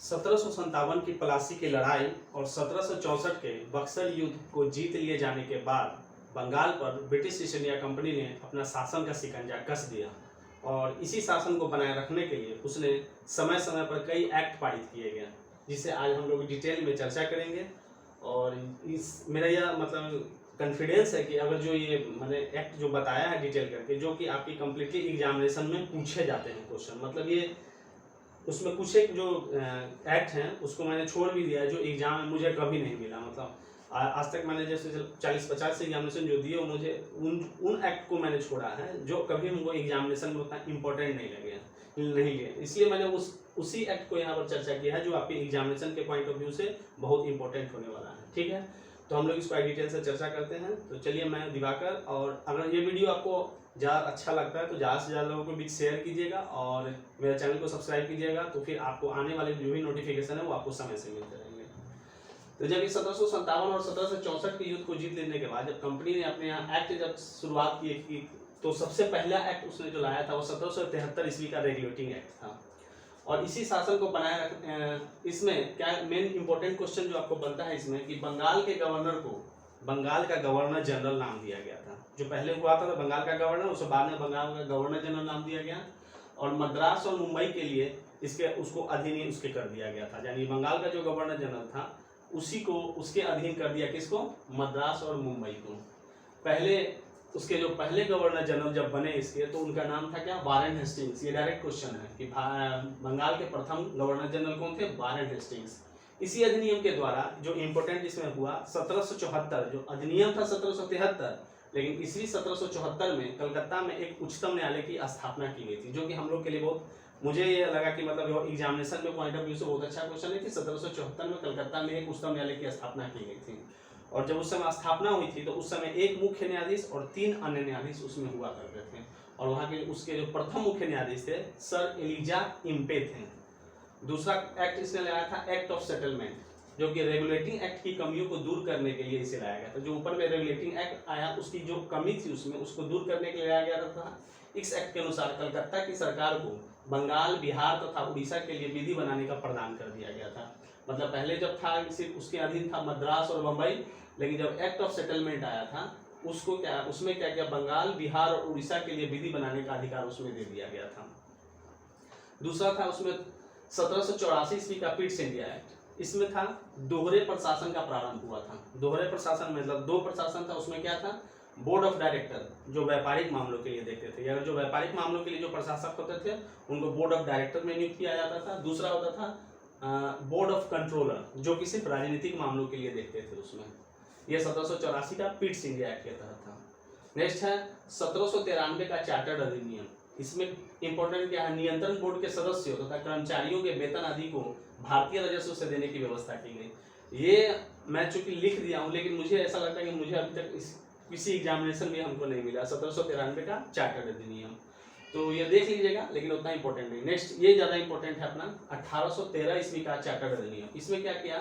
1757 की प्लासी की लड़ाई और 1764 के बक्सर युद्ध को जीत लिए जाने के बाद बंगाल पर ब्रिटिश ईस्ट इंडिया कंपनी ने अपना शासन का शिकंजा कस दिया और इसी शासन को बनाए रखने के लिए उसने समय समय पर कई एक्ट पारित किए गए, जिसे आज हम लोग डिटेल में चर्चा करेंगे। और इस मेरा यह मतलब कॉन्फिडेंस है कि अगर जो ये मैंने एक्ट जो बताया है डिटेल करके, जो कि आपकी कंप्लीटली एग्जामिनेशन में पूछे जाते हैं क्वेश्चन, मतलब ये उसमें कुछ एक जो एक्ट हैं उसको मैंने छोड़ भी दिया है जो एग्जाम में मुझे कभी नहीं मिला। मतलब आज तक मैंने जैसे 40-50 एग्जामिनेशन जो दिए मुझे उन एक्ट को मैंने छोड़ा है जो कभी हमको एग्जामिनेशन में उतना इंपॉर्टेंट नहीं लिए, इसलिए मैंने उसी एक्ट को यहाँ पर चर्चा किया है जो आपके एग्जामिनेशन के पॉइंट ऑफ व्यू से बहुत इंपॉर्टेंट होने वाला है। ठीक है, तो हम लोग इसको डिटेल से चर्चा करते हैं। तो चलिए, मैं दिवाकर, और अगर ये वीडियो आपको ज़्यादा अच्छा लगता है तो ज़्यादा से ज़्यादा लोगों को बीच शेयर कीजिएगा और मेरे चैनल को सब्सक्राइब कीजिएगा, तो फिर आपको आने वाले जो भी नोटिफिकेशन है वो आपको समय से मिलते रहेंगे। तो जब 1757 और 1764 के युद्ध को जीत लेने के बाद जब कंपनी ने अपने यहाँ एक्ट जब शुरुआत की तो सबसे पहला एक्ट उसने जो लाया था वो 1773 ईस्वी का रेगुलेटिंग एक्ट था। और इसी शासन को बनाए रख इसमें क्या मेन इंपॉर्टेंट क्वेश्चन जो आपको बनता है इसमें कि बंगाल के गवर्नर को बंगाल का गवर्नर जनरल नाम दिया गया था। जो पहले हुआ था बंगाल का गवर्नर, उसके बाद में बंगाल का गवर्नर जनरल नाम दिया गया और मद्रास और मुंबई के लिए उसको अधीन उसके कर दिया गया था। यानी बंगाल का जो गवर्नर जनरल था उसी को उसके अधीन कर दिया, किसको? मद्रास और मुंबई को। पहले उसके जो पहले गवर्नर जनरल जब बने इसके तो उनका नाम था क्या? Warren Hastings. ये डायरेक्ट क्वेश्चन है कि बंगाल के प्रथम गवर्नर जनरल कौन थे? Warren Hastings. इसी अधिनियम के द्वारा जो इम्पोर्टेंट इसमें हुआ 1774, जो अधिनियम था 1773, लेकिन इसी 1774 में कलकत्ता में एक उच्चतम न्यायालय की स्थापना की गई थी, जो कि हम लोग के लिए बहुत, मुझे ये लगा कि मतलब एग्जामिनेशन में पॉइंट ऑफ व्यू से बहुत अच्छा क्वेश्चन है कि 1774 में कलकत्ता में एक उच्चतम न्यायालय की स्थापना की गई थी। और जब उस समय स्थापना हुई थी तो उस समय एक मुख्य न्यायाधीश और 3 अन्य न्यायाधीश उसमें हुआ करते थे। और वहाँ के उसके जो प्रथम मुख्य न्यायाधीश थे सर एलिजा इम्पे थे। दूसरा एक्ट इसने लाया था एक्ट ऑफ सेटलमेंट, जो कि रेगुलेटिंग एक्ट की कमियों को दूर करने के लिए इसे लाया गया था। जो ऊपर में रेगुलेटिंग एक्ट आया उसकी जो कमी थी उसमें उसको दूर करने के लिए लाया गया था। इस एक्ट के अनुसार कलकत्ता की सरकार को बंगाल, बिहार तथा उड़ीसा के लिए विधि बनाने का प्रदान कर दिया गया था। मतलब पहले जब था सिर्फ उसके अधीन था मद्रास और मुंबई, लेकिन जब एक्ट ऑफ सेटलमेंट आया था उसमें क्या किया? बंगाल, बिहार और उड़ीसा के लिए विधि बनाने का अधिकार उसमें दे दिया गया था। दूसरा था उसमें 1784 ईस्वी का पिट्स इंडिया एक्ट। इसमें था दोहरे प्रशासन का प्रारंभ हुआ था। दोहरे प्रशासन मतलब 2 प्रशासन था। उसमें क्या था? बोर्ड ऑफ डायरेक्टर, जो व्यापारिक मामलों के लिए देखते थे, या जो व्यापारिक मामलों के लिए जो प्रशासक होते थे उनको बोर्ड ऑफ डायरेक्टर में नियुक्त किया जाता था। दूसरा होता था बोर्ड ऑफ कंट्रोलर, जो कि सिर्फ राजनीतिक मामलों के लिए देखते थे। उसमें यह 1784 का पिट्स इंडिया एक्ट के तहत था। नेक्स्ट है 1793 का चार्टर्ड अधिनियम। इसमें इंपॉर्टेंट क्या है? नियंत्रण बोर्ड के सदस्यों तथा कर्मचारियों के वेतन आदि को भारतीय राजस्व से देने की व्यवस्था की गई। ये मैं चूंकि लिख दिया हूँ, लेकिन मुझे ऐसा लगता है कि मुझे अभी तक किसी एग्जामिनेशन में हमको नहीं मिला 1793 का चार्टर्ड अधिनियम। तो ये देख लीजिएगा, लेकिन उतना इंपॉर्टेंट नहीं। नेक्स्ट ये ज्यादा इंपॉर्टेंट है अपना 1813 ईस्वी का चार्टर्ड अधिनियम। इसमें क्या किया?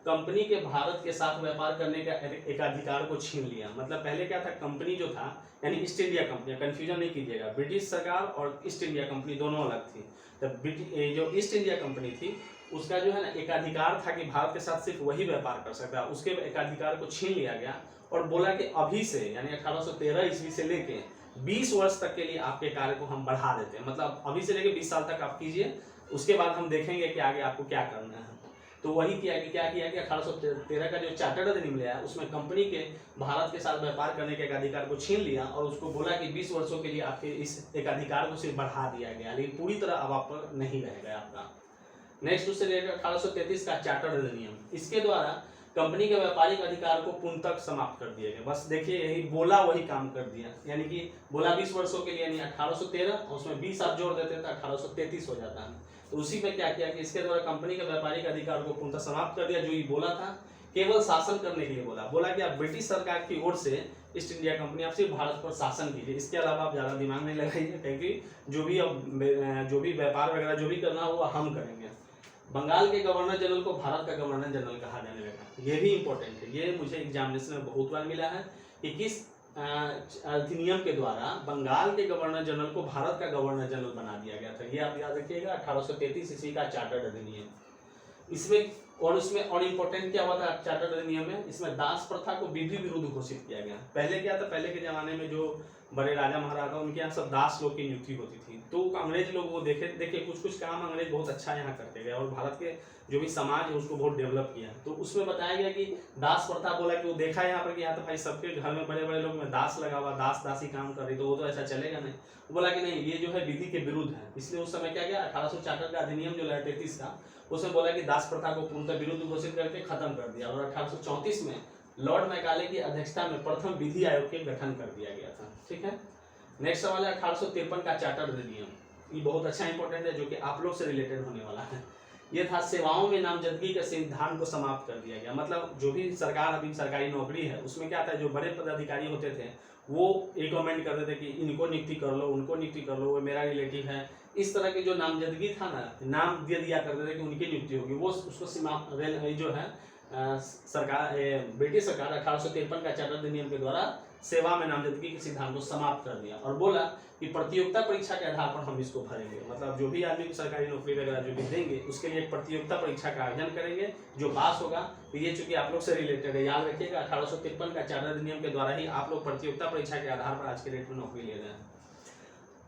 कंपनी के भारत के साथ व्यापार करने का एक अधिकार को छीन लिया। मतलब पहले क्या था? कंपनी जो था, यानी ईस्ट इंडिया कंपनी, कंफ्यूजन नहीं कीजिएगा, ब्रिटिश सरकार और ईस्ट इंडिया कंपनी दोनों अलग थी। तब जो ईस्ट इंडिया कंपनी थी उसका जो है ना एक अधिकार था कि भारत के साथ सिर्फ वही व्यापार कर सकता है। उसके एक अधिकार को छीन लिया गया और बोला कि अभी से, यानी 1813 ईस्वी से लेके 20 वर्ष तक के लिए आपके कार्य को हम बढ़ा देते हैं। मतलब अभी से लेके 20 साल तक आप कीजिए, उसके बाद हम देखेंगे कि आगे आपको क्या करना है। तो वही किया कि 1813 का जो चार्टर्ड अधिनियम लिया उसमें कंपनी के भारत के साथ व्यापार करने के अधिकार को छीन लिया और उसको बोला कि 20 वर्षों के लिए आपके इस एक अधिकार को सिर्फ बढ़ा दिया गया, लेकिन पूरी तरह अब आप पर नहीं रहेगा आपका। नेक्स्ट उससे रिलेटेड 1833 का चार्टर्ड अधिनियम। इसके द्वारा कंपनी के व्यापारिक अधिकार को पूर्णतः समाप्त कर दिया गया। बस देखिए, यही बोला वही काम कर दिया। यानी कि बोला 20 वर्षों के लिए, यानी 1813 और उसमें 20 आप जोड़ देते तो 1833 हो जाता है। तो उसी में क्या किया कि इसके द्वारा कंपनी के व्यापारिक अधिकार को पूर्णतः समाप्त कर दिया। जो ये बोला था केवल शासन करने के लिए बोला कि आप ब्रिटिश सरकार की ओर से ईस्ट इंडिया कंपनी आप सिर्फ भारत पर शासन कीजिए, इसके अलावा आप ज्यादा दिमाग नहीं लगाइए, क्योंकि जो भी व्यापार वगैरह जो भी करना हो वो हम करेंगे। बंगाल के गवर्नर जनरल को भारत का गवर्नर जनरल कहा जाने लगा। ये भी इंपॉर्टेंट है, ये मुझे एग्जामिनेशन में बहुत बार मिला है कि किस अधिनियम के द्वारा बंगाल के गवर्नर जनरल को भारत का गवर्नर जनरल बना दिया गया था। ये आप याद रखिएगा, 1833 ईस्वी का चार्टर्ड अधिनियम। इसमें और उसमें और इम्पोर्टेंट क्या हुआ था चार्टर अधिनियम में, इसमें दास प्रथा को विधि विरुद्ध घोषित किया गया। पहले क्या था, पहले के जमाने में जो बड़े राजा महाराजा उनके यहाँ सब दास लोग की नियुक्ति होती थी, तो अंग्रेज लोग वो देखे कुछ कुछ काम अंग्रेज बहुत अच्छा यहाँ करते गए और भारत के जो भी समाज है उसको बहुत डेवलप किया। तो उसमें बताया गया कि दास प्रथा बोला कि वो देखा यहाँ पर कि यहाँ तो भाई सबके घर में बड़े बड़े लोग में दास लगा हुआ, दास दासी काम कर रही, तो वो तो ऐसा चलेगा नहीं। वो बोला कि नहीं, ये जो है विधि के विरुद्ध है। इसलिए उस समय क्या गया 1866 का अधिनियम जो 33 का, उसमें बोला कि दास प्रथा को पूर्णतः विरुद्ध घोषित करके खत्म कर दिया। और 1834 में लॉर्ड मैकाले की अध्यक्षता में प्रथम विधि आयोग के गठन कर दिया गया था। ठीक है, नेक्स्ट सवाल है 1853 का चार्टर अधिनियम। ये बहुत अच्छा इंपॉर्टेंट है, जो कि आप लोग से रिलेटेड होने वाला है। ये था सेवाओं में नामजदगी के सिद्धांत को समाप्त कर दिया गया। मतलब जो भी सरकार अभी सरकारी नौकरी है उसमें क्या था, जो बड़े पदाधिकारी होते थे वो रिकमेंड करते थे कि इनको नियुक्ति कर लो, उनको नियुक्ति कर लो, वो मेरा रिलेटिव है। इस तरह की जो नामजदगी था ना, नाम दे दिया करते थे कि उनकी नियुक्ति होगी, वो उसको जो है सरकार ब्रिटिश सरकार 1853 का चार्टर अधिनियम के द्वारा सेवा में नामजदगी के सिद्धांत को समाप्त कर दिया और बोला कि प्रतियोगिता परीक्षा के आधार पर हम इसको भरेंगे। मतलब जो भी आदमी को सरकारी नौकरी वगैरह जो भी देंगे उसके लिए प्रतियोगिता परीक्षा का आयोजन करेंगे, जो पास होगा। तो ये चूंकि आप लोग से रिलेटेड है, याद रखिएगा 1853 का चार्टर अधिनियम के द्वारा ही आप लोग प्रतियोगिता परीक्षा के आधार पर आज के डेट में नौकरी ले रहे हैं।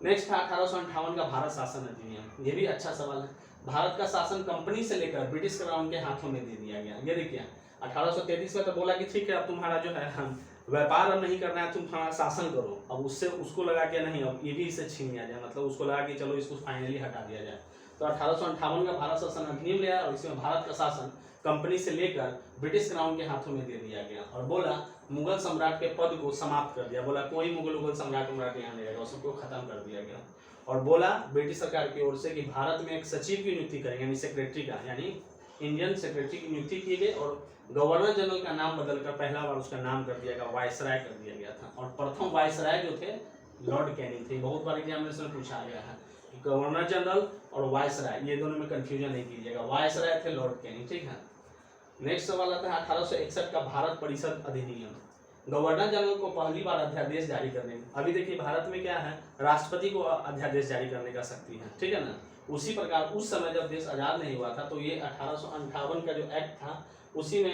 नेक्स्ट था 1858 का भारत शासन अधिनियम। ये भी अच्छा सवाल है। भारत का शासन कंपनी से लेकर ब्रिटिश क्राउन के हाथों में दे दिया गया। ये देखिए 1833 में तो बोला कि ठीक है, अब तुम्हारा जो है हम व्यापार अब नहीं करना है, तुम हमारा शासन करो। अब उससे उसको लगा कि नहीं, अब ये भी इसे छीन लिया जाए, मतलब उसको लगा कि चलो इसको फाइनली हटा दिया जाए। तो 1858 का भारत शासन अधिनियम लिया और इसमें भारत का शासन कंपनी से लेकर ब्रिटिश क्राउन के हाथों में दे दिया गया और बोला मुगल सम्राट के पद को समाप्त कर दिया। बोला कोई मुगल सम्राट यहाँ नहीं रहेगा, उसको खत्म कर दिया गया। और बोला ब्रिटिश सरकार की ओर से कि भारत में एक सचिव की नियुक्ति करेंगे, यानी सेक्रेटरी का, यानी इंडियन सेक्रेटरी की नियुक्ति की गई और गवर्नर जनरल का नाम बदलकर पहला बार उसका नाम कर दिया गया वायसराय कर दिया गया था। और प्रथम वायसराय जो थे लॉर्ड कैनिंग थे। बहुत बार एग्जामिनेशन में पूछा गया है कि गवर्नर जनरल और वायसराय, ये दोनों में कंफ्यूजन नहीं कीजिएगा, वायसराय थे लॉर्ड कैनिंग। ठीक है, नेक्स्ट सवाल आता है 1861 का भारत परिषद अधिनियम। गवर्नर जनरल को पहली बार अध्यादेश जारी करने, अभी देखिए भारत में क्या है, राष्ट्रपति को अध्यादेश जारी करने का शक्ति है। ठीक है ना, उसी प्रकार उस समय जब देश आजाद नहीं हुआ था तो ये 1858 का जो एक्ट था उसी में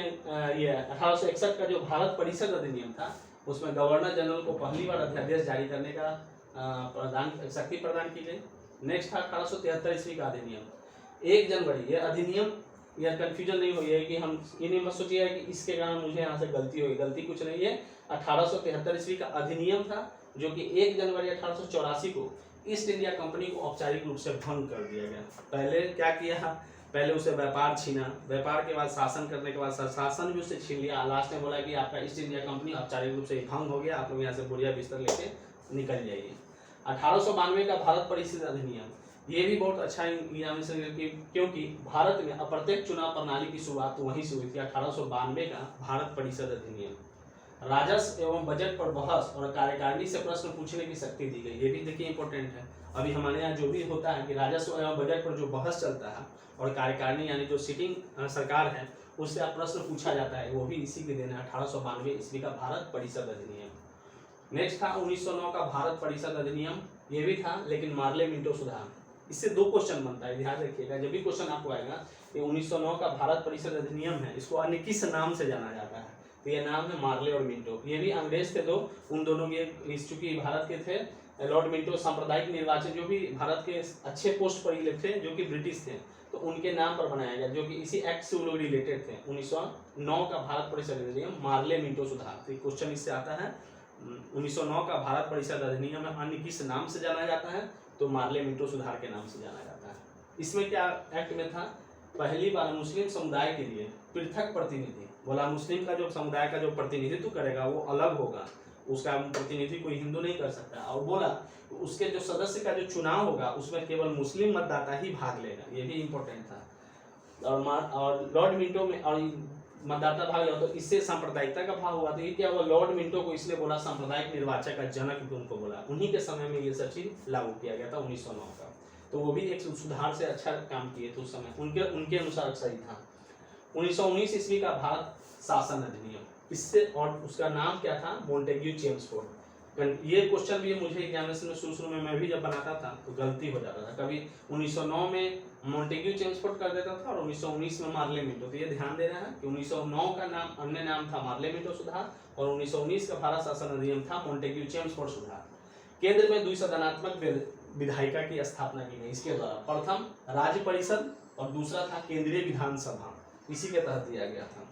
ये 1861 का जो भारत परिषद अधिनियम था उसमें गवर्नर जनरल को पहली बार अध्यादेश जारी करने का शक्ति प्रदान की गई। नेक्स्ट था 1873 ईस्वी का अधिनियम। 1 जनवरी, ये अधिनियम, यह कंफ्यूजन नहीं हुई है कि हम ये नहीं मत सोचिए कि इसके कारण मुझे यहाँ से गलती होगी, गलती कुछ नहीं है। 1873 ईस्वी का अधिनियम था जो कि 1 जनवरी 1884 को ईस्ट इंडिया कंपनी को औपचारिक रूप से भंग कर दिया गया। पहले क्या किया, पहले उसे व्यापार छीना, व्यापार के बाद शासन करने के बाद शासन भी उसे छीन लिया। लास्ट में बोला कि आपका ईस्ट इंडिया कंपनी औपचारिक रूप से भंग हो गया, आप लोग यहाँ से बोरिया बिस्तर लेके निकल जाइए। 1892 का भारत परिषद अधिनियम, ये भी बहुत अच्छा एग्जामिनेशन, क्योंकि भारत में अप्रत्यक्ष चुनाव प्रणाली की शुरुआत वहीं से हुई थी। 1892 का भारत परिषद अधिनियम। राजस्व एवं बजट पर बहस और कार्यकारिणी से प्रश्न पूछने की शक्ति दी गई। ये भी देखिए इंपॉर्टेंट है। अभी हमारे यहाँ जो भी होता है कि राजस्व एवं बजट पर जो बहस चलता है और कार्यकारिणी यानी जो सिटिंग सरकार है उससे आप प्रश्न पूछा जाता है, वो भी इसी के दिन है 1892 ईस्वी का भारत परिषद अधिनियम। नेक्स्ट था 1909 का भारत परिषद अधिनियम। ये भी था लेकिन मार्ले मिंटो सुधार, इससे 2 क्वेश्चन बनता है, ध्यान रखिएगा। जब भी क्वेश्चन आपको आएगा, ये 1909 का भारत परिषद अधिनियम है, इसको अन्य किस नाम से जाना जाता है, तो ये नाम है मार्ले और मिंटो। ये भी अंग्रेज थे, तो उन दोनों के चूंकि भारत के थे लॉर्ड मिंटो सांप्रदायिक निर्वाचन, जो भी भारत के अच्छे पोस्ट पर इलेक्ट थे जो कि ब्रिटिश थे, तो उनके नाम पर बनाया गया, जो कि इसी एक्ट से वो लोग रिलेटेड थे। 1909 का भारत परिषद अधिनियम मार्ले मिंटो सुधार। तो क्वेश्चन इससे आता है 1909 का भारत परिषद अधिनियम में अन्य किस नाम से जाना जाता है, तो मार्ले मिंटो सुधार के नाम से जाना जाता है। इसमें क्या एक्ट में था, पहली बार मुस्लिम समुदाय के लिए पृथक प्रतिनिधि, बोला मुस्लिम का जो समुदाय का जो प्रतिनिधित्व करेगा वो अलग होगा, उसका प्रतिनिधि कोई हिंदू नहीं कर सकता। और बोला उसके जो सदस्य का जो चुनाव होगा उसमें केवल मुस्लिम मतदाता ही भाग लेगा, ये भी इम्पोर्टेंट था। और लॉर्ड मिंटो में और मतदाता भाग लिया, तो इससे सांप्रदायिकता का भाग हुआ। तो ये क्या हुआ, लॉर्ड मिंटो को इसलिए बोला सांप्रदायिक निर्वाचक का जनक भी उनको बोला। उन्हीं के समय में ये सब चीज लागू किया गया था 1909 का। तो वो भी एक सुधार से अच्छा काम किए थे उस समय, उनके अनुसार सही था। 1919 ईस्वी का भारत शासन अधिनियम, इससे, और उसका नाम क्या था, मोंटेग्यू चेम्सफोर्ड। ये क्वेश्चन भी मुझे एग्जामिनेशन में शुरू में मैं भी जब बनाता था तो गलती हो जाता था। कभी 1909 में मॉन्टेग्यू चेम्सफोर्ड कर देता था और 1919 में मार्ले मिंटो। तो ये ध्यान देना है कि 1909 का नाम अन्य नाम था मार्ले मिंटो सुधार और 1919 का भारत शासन अधिनियम था मॉन्टेग्यू चेम्सफोर्ड सुधार। केंद्र में द्विसदनात्मक विधायिका की स्थापना की गई। इसके द्वारा प्रथम राज्य परिषद और दूसरा था केंद्रीय विधानसभा, इसी के तहत दिया गया था।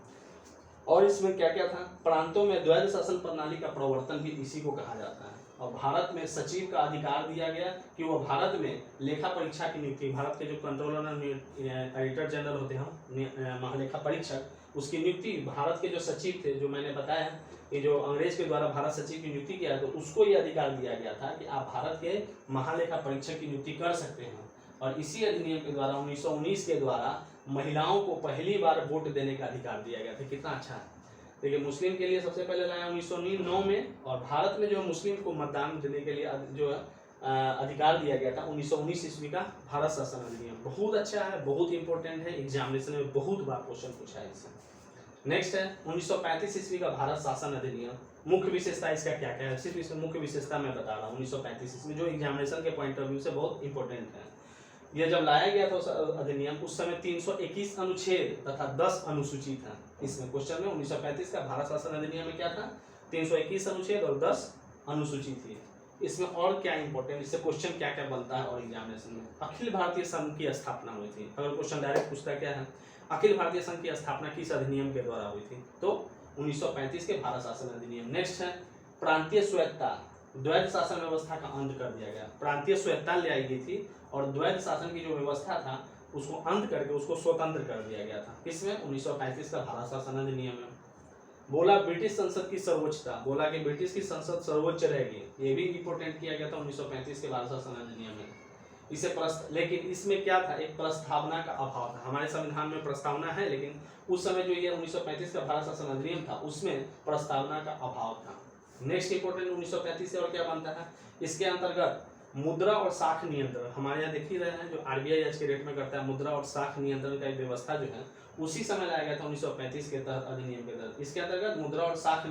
और इसमें क्या क्या था, प्रांतों में द्वैध शासन प्रणाली का प्रवर्तन भी इसी को कहा जाता है। और भारत में सचिव का अधिकार दिया गया कि वह भारत में लेखा परीक्षा की नियुक्ति, भारत के जो कंट्रोलर एडिटर जनरल होते हैं महालेखा परीक्षक, उसकी नियुक्ति भारत के जो सचिव थे, जो मैंने बताया कि जो अंग्रेज के द्वारा भारत सचिव की नियुक्ति किया, तो उसको ये अधिकार दिया गया था कि आप भारत के महालेखा परीक्षक की नियुक्ति कर सकते हैं। और इसी अधिनियम के द्वारा 1919 के द्वारा महिलाओं को पहली बार वोट देने का अधिकार दिया गया था। कितना अच्छा है। देखिए मुस्लिम के लिए सबसे पहले लाया 1909 में, और भारत में जो मुस्लिम को मतदान देने के लिए जो अधिकार दिया गया था 1919 ईस्वी का भारत शासन अधिनियम। बहुत अच्छा है, बहुत इंपॉर्टेंट है, एग्जामिनेशन में बहुत बार क्वेश्चन पूछा है इससे। नेक्स्ट है 1935 ईस्वी का भारत शासन अधिनियम। मुख्य विशेषता इसका क्या क्या है, सिर्फ इसमें मुख्य विशेषता मैं बता रहा हूँ 1935 ईस्वी, जो एग्जामिनेशन के पॉइंट ऑफ व्यू से बहुत इंपॉर्टेंट है। यह जब लाया गया था उस अधिनियम, उस समय 321 अनुच्छेद तथा 10 अनुसूची था। इसमें क्वेश्चन में 1935 का भारत शासन अधिनियम में क्या था, 321 अनुच्छेद और 10 अनुसूची थी। इसमें और क्या इंपॉर्टेंट, इससे क्वेश्चन क्या क्या बनता है और एग्जामिनेशन में। अखिल भारतीय संघ की स्थापना हुई थी। अगर क्वेश्चन डायरेक्ट पूछता क्या है, अखिल भारतीय संघ की स्थापना किस अधिनियम के द्वारा हुई थी, तो 1935 के भारत शासन अधिनियम। नेक्स्ट है प्रांतीय स्वायत्तता, द्वैध शासन व्यवस्था का अंत कर दिया गया। प्रांतीय स्वायत्तता ले आई गई थी और द्वैध शासन की जो व्यवस्था था उसको अंत करके उसको स्वतंत्र कर दिया गया था। किसमें, 1935 का भारत शासन अधिनियम में। बोला ब्रिटिश संसद की सर्वोच्चता, बोला कि ब्रिटिश की संसद सर्वोच्च रहेगी, ये भी इंपोर्टेंट किया गया था 1935 के भारत शासन अधिनियम में। इसे लेकिन इसमें क्या था, एक प्रस्तावना का अभाव था। हमारे संविधान में प्रस्तावना है, लेकिन उस समय जो ये 1935 का भारत शासन अधिनियम था उसमें प्रस्तावना का अभाव था। नेक्स्ट इंपोर्टेंट 1935 से और क्या बनता है, इसके अंतर्गत मुद्रा और साख नियंत्रण, हमारे यहाँ देख ही रहे हैं जो आरबीआई आज के डेट में करता है, मुद्रा और साख नियंत्रण का एक व्यवस्था जो है उसी समय लाया गया था 1935 के तहत अधिनियम के तहत। इसके अंतर्गत मुद्रा और साख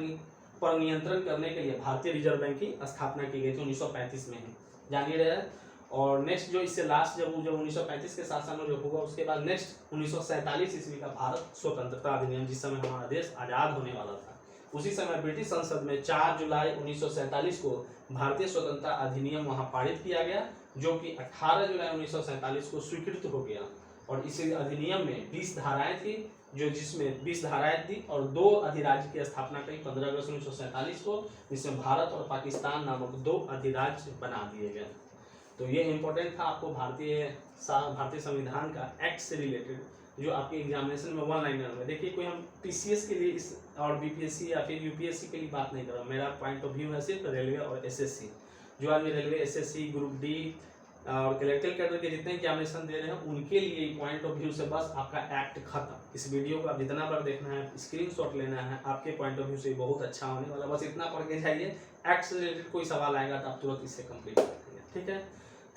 पर नियंत्रण करने के लिए भारतीय रिजर्व बैंक की स्थापना की गई थी 1935 में ही, जान ही रहे हैं। और नेक्स्ट जो इससे लास्ट जब 1935 के शासन में जो होगा उसके बाद नेक्स्ट 1947 ईस्वी का भारत स्वतंत्रता अधिनियम, जिस समय हमारा देश आजाद होने वाला था, उसी समय ब्रिटिश संसद में 4 जुलाई 1947 को भारतीय स्वतंत्रता अधिनियम वहां पारित किया गया, जो कि 18 जुलाई 1947 को स्वीकृत हो गया। और इस अधिनियम में 20 धाराएं थी, जो जिसमें 20 धाराएं थी और 2 अधिराज्य की स्थापना करी 15 अगस्त 1947 को, जिसमें भारत और पाकिस्तान नामक 2 अधिराज्य बना दिए गए। तो ये इंपॉर्टेंट था आपको भारतीय संविधान का एक्ट से रिलेटेड, जो आपके एग्जामिनेशन में 1 लाइनर में। देखिए कोई हम पीसीएस के लिए इस और बीपीएससी या फिर यूपीएससी के लिए बात नहीं कर रहा, मेरा पॉइंट ऑफ व्यू है सिर्फ रेलवे और एसएससी। जो आदमी रेलवे, एसएससी, ग्रुप डी और कलेक्टर कैडर के जितने एग्जामिनेशन दे रहे हैं उनके लिए पॉइंट ऑफ व्यू से बस आपका एक्ट खत्म। इस वीडियो को आप जितना बार देखना है, स्क्रीनशॉट लेना है, आपके पॉइंट ऑफ व्यू से बहुत अच्छा होने वाला। बस इतना पढ़ के जाइए, एक्ट से रिलेटेड कोई सवाल आएगा तो आप तुरंत इससे कंप्लीट कर देंगे, ठीक है।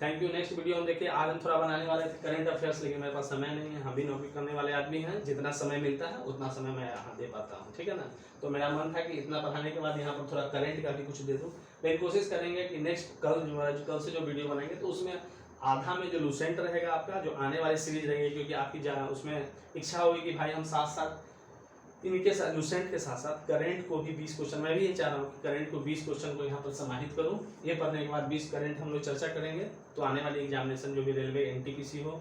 Thank you. नेक्स्ट वीडियो हम देखिए, आज हम थोड़ा बनाने वाले थे करंट अफेयर्स, लेकिन मेरे पास समय नहीं है। हम भी नौकरी करने वाले आदमी हैं, जितना समय मिलता है उतना समय मैं यहाँ दे पाता हूँ, ठीक है ना। तो मेरा मन था कि इतना पढ़ाने के बाद यहाँ पर थोड़ा करंट का भी कुछ दे दूँ, लेकिन कोशिश करेंगे कि नेक्स्ट कल से जो वीडियो बनाएंगे तो उसमें आधा में जो लूसेंट रहेगा आपका, जो आने वाली सीरीज रहेगी, क्योंकि आपकी उसमें इच्छा होगी कि भाई हम साथ साथ इनके साथ लूसेंट के साथ साथ करंट को भी 20 क्वेश्चन, मैं भी ये चाह रहा हूँ कि करंट को 20 क्वेश्चन को यहाँ पर समाहित करूँ। ये पढ़ने के बाद 20 करंट हम लोग चर्चा करेंगे, तो आने वाली एग्जामिनेशन जो भी रेलवे, एनटीपीसी हो,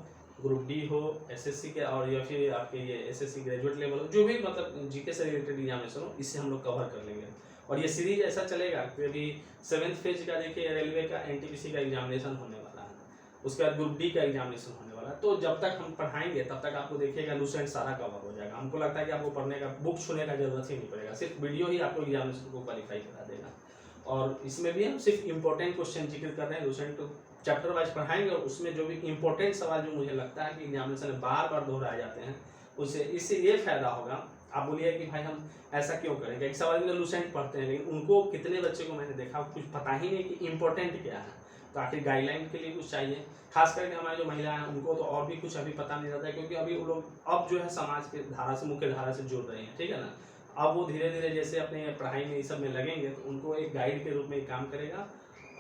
ग्रुप डी हो, एसएससी के और या फिर आपके ये एसएससी ग्रेजुएट लेवल हो, जो भी मतलब जीके से रिलेटेड एग्जामिनेशन हो, इससे हम लोग कवर कर लेंगे। और ये सीरीज ऐसा चलेगा कि अभी 7th फेज का देखिए रेलवे का, एनटीपीसी का एग्जामिनेशन होने वाला है, उसके बाद ग्रुप डी का एग्जामिनेशन होने वाला है। तो जब तक हम पढ़ाएंगे तब तक आपको देखिएगा लूसेंट सारा कवर हो जाएगा। हमको लगता है कि आपको पढ़ने का, बुक छूने का जरूरत ही नहीं पड़ेगा, सिर्फ वीडियो ही आपको एग्जामिनेशन को क्वालिफाई करा देगा। और इसमें भी हम सिर्फ इंपॉर्टेंट क्वेश्चन जिक्र कर रहे हैं, लूसेंट को चैप्टर वाइज पढ़ाएंगे, और उसमें जो भी इंपॉर्टेंट सवाल जो मुझे लगता है कि एग्जामिनेशन में बार बार दोहराए जाते हैं, उससे इससे ये फायदा होगा। आप बोलिए कि भाई हम ऐसा क्यों करेंगे, एक सवाल में लूसेंट पढ़ते हैं, लेकिन उनको कितने बच्चे को मैंने देखा कुछ पता ही नहीं कि इंपॉर्टेंट क्या है। तो आखिर गाइडलाइन के लिए कुछ चाहिए, खास करके हमारे जो महिला हैं उनको तो और भी कुछ अभी पता नहीं रहता है, क्योंकि अभी वो लोग अब जो है समाज के धारा से, मुख्य धारा से जुड़ रहे हैं, ठीक है ना। अब वो धीरे धीरे जैसे अपने पढ़ाई में ये सब में लगेंगे तो उनको एक गाइड के रूप में काम करेगा।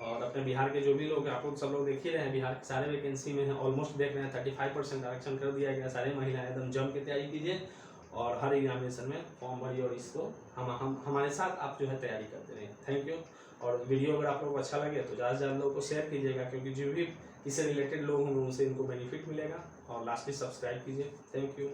और अपने बिहार के जो भी लोग हैं, आप लोग सब लोग देख ही रहे हैं, बिहार के सारे वैकेंसी में है, ऑलमोस्ट देख रहे हैं 35% आरक्षण कर दिया गया। सारे महिलाएं एकदम जम के तैयारी कीजिए और हर एग्जामिनेशन में फॉर्म भरिए और इसको हम हमारे साथ आप जो है तैयारी करते रहें। Thank you. और वीडियो अगर आप लोग को अच्छा लगे तो ज़्यादा से ज़्यादा लोगों को शेयर कीजिएगा, क्योंकि जो भी इससे रिलेटेड लोग होंगे उनसे इनको बेनिफिट मिलेगा। और लास्टली सब्सक्राइब कीजिए। Thank you.